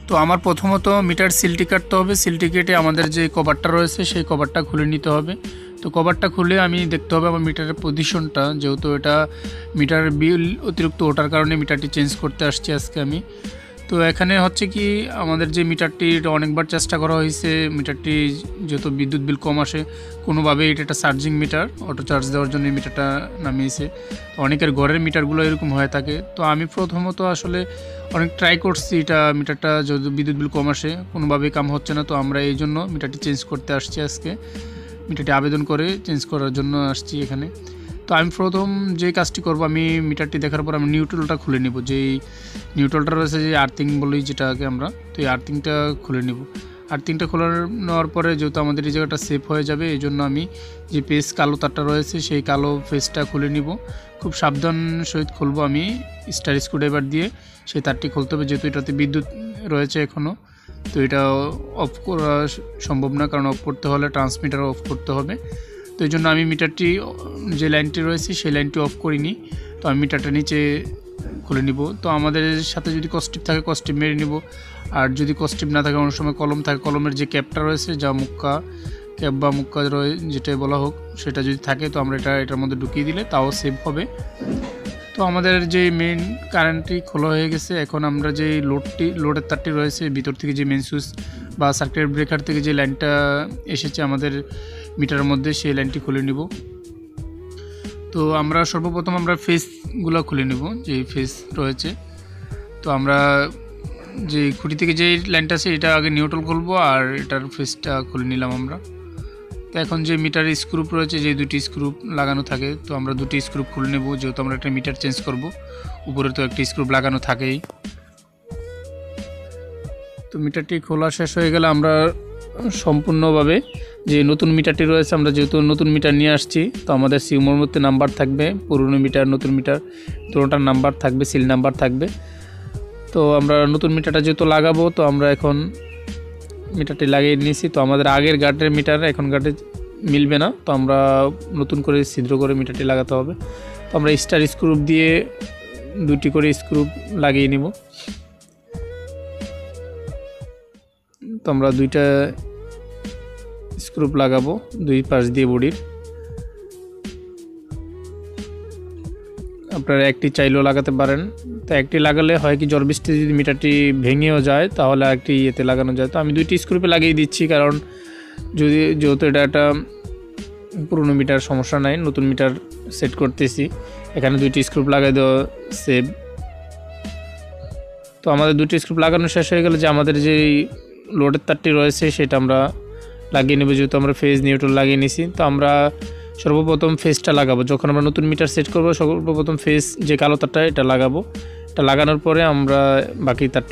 তো আমার প্রথমত মিটার সিলটি কাটতে হবে। সিলটি কেটে আমাদের যে কভারটা রয়েছে সেই কভারটা খুলে নিতে হবে। তো কভারটা খুলে আমি দেখতে হবে আমার মিটারের পজিশনটা, যেহেতু এটা মিটার বিল অতিরিক্ত ওঠার কারণে মিটারটি চেঞ্জ করতে আসছি আজকে আমি। তো এখানে হচ্ছে কি আমাদের যে মিটারটি অনেকবার চেষ্টা করা হয়েছে, মিটারটি যেহেতু বিদ্যুৎ বিল কম আসে কোনোভাবে, এটা একটা চার্জিং মিটার, অটো চার্জ দেওয়ার জন্য মিটারটা নামিয়েছে। তো অনেকের ঘরের মিটারগুলো এরকম হয়ে থাকে। তো আমি প্রথমত আসলে অনেক ট্রাই করছি, এটা মিটারটা যদি বিদ্যুৎ বিল কম আসে কোনোভাবেই কাম হচ্ছে না। তো আমরা এই জন্য মিটারটি চেঞ্জ করতে আসছি আজকে, মিটারটি আবেদন করে চেঞ্জ করার জন্য আসছি এখানে। তো আমি প্রথম যে কাজটি করব, আমি মিটারটি দেখার পর আমি নিউট্রালটা খুলে নিব। যেই নিউট্রালটা রয়েছে যে আর্থিং বলি যেটাকে আমরা, তো এই আর্থিংটা খুলে নিব। আর্থিংটা খুলে নেওয়ার পরে যেহেতু আমাদের এই জায়গাটা সেফ হয়ে যাবে, এই জন্য আমি যে পেজ কালো তারটা রয়েছে সেই কালো পেজটা খুলে নিব। খুব সাবধান সহিত খুলবো আমি, স্টার স্ক্রুড্রাইভার দিয়ে সেই তারটি খুলতে হবে, যেহেতু এটাতে বিদ্যুৎ রয়েছে এখনও। তো এটা অফ করা সম্ভব না, কারণ অফ করতে হলে ট্রান্সমিটার অফ করতে হবে। তো এই জন্য আমি মিটারটি যে লাইনটি রয়েছে সেই লাইনটি অফ করিনি। তো আমি মিটারটা নিচে খুলে নিব। তো আমাদের সাথে যদি কস্টিপ থাকে কস্টিপ মেরে নিব, আর যদি কস্টিপ না থাকে অনেক সময় কলম থাকে, কলমের যে ক্যাপটা রয়েছে যা মুক্কা ক্যাপ বা মুক্কা যেটাই বলা হোক সেটা যদি থাকে তো আমরা এটার মধ্যে ঢুকিয়ে দিলে তাও সেভ হবে। তো আমাদের যে মেন কারেন্টটি খোলা হয়ে গেছে। এখন আমরা যে লোডের তারটি রয়েছে ভিতর থেকে, যে মেন সুইচ বা সার্কিট ব্রেকার থেকে যে লাইনটা এসেছে আমাদের মিটারের মধ্যে, সেই লাইনটি খুলে নিব। তো আমরা সর্বপ্রথম আমরা ফেসগুলো খুলে নেব, যে ফেস রয়েছে। তো আমরা যে খুঁটি থেকে যে লাইনটা আছে এটা আগে নিউট্রাল খুলবো, আর এটার ফেসটা খুলে নিলাম আমরা। তো এখন যে মিটারের স্ক্রুপ রয়েছে, যে দুটি স্ক্রুপ লাগানো থাকে, তো আমরা দুটি স্ক্রুপ খুলে নেব, যেহেতু আমরা একটা মিটার চেঞ্জ করব। উপরে তো একটি স্ক্রুপ লাগানো থাকেই। তো মিটারটি খোলা শেষ হয়ে গেলে আমরা সম্পূর্ণভাবে যে নতুন মিটারটি রয়েছে, আমরা যেহেতু নতুন মিটার নিয়ে আসছি, তো আমাদের সিউমোর মধ্যে নাম্বার থাকবে, পুরনো মিটার নতুন মিটার দুটোটার নাম্বার থাকবে, সিল নাম্বার থাকবে। তো আমরা নতুন মিটারটা যেহেতু লাগাবো, তো আমরা এখন মিটারটি লাগিয়ে নিয়েছি। তো আমাদের আগের গার্ডের মিটার এখন গার্ডে মিলবে না, তো আমরা নতুন করে ছিদ্র করে মিটারটি লাগাতে হবে। তো আমরা স্টার স্ক্রুপ দিয়ে দুটি করে স্ক্রুপ লাগিয়ে নিব। তো আমরা দুইটা স্ক্রুপ লাগাবো দুই পাশ দিয়ে বডির। আপনারা একটি চাইলেও লাগাতে পারেন। তো একটি লাগালে হয় কি, ঝড় বৃষ্টি যদি মিটারটি ভেঙেও যায় তাহলে একটি ইয়েতে লাগানো যায়। তো আমি দুইটি স্ক্রুপে লাগিয়ে দিচ্ছি, কারণ যেহেতু এটা একটা পুরনো মিটার, সমস্যা নাই, নতুন মিটার সেট করতেছি, এখানে দুইটি স্ক্রুপ লাগাই দেওয়া সেভ। তো আমাদের দুটি স্ক্রুপ লাগানো শেষ হয়ে গেলে যে আমাদের যে লোডের তারটি রয়েছে সেটা আমরা লাগিয়ে নেব, যেহেতু আমরা ফেজ নিউট্রাল লাগিয়ে নিছি। তো আমরা সর্বপ্রথম ফেজটা লাগাবো, যখন আমরা নতুন মিটার সেট করব সর্বপ্রথম ফেজ যে কালো তারটা এটা লাগাবো। এটা লাগানোর পরে আমরা বাকি তার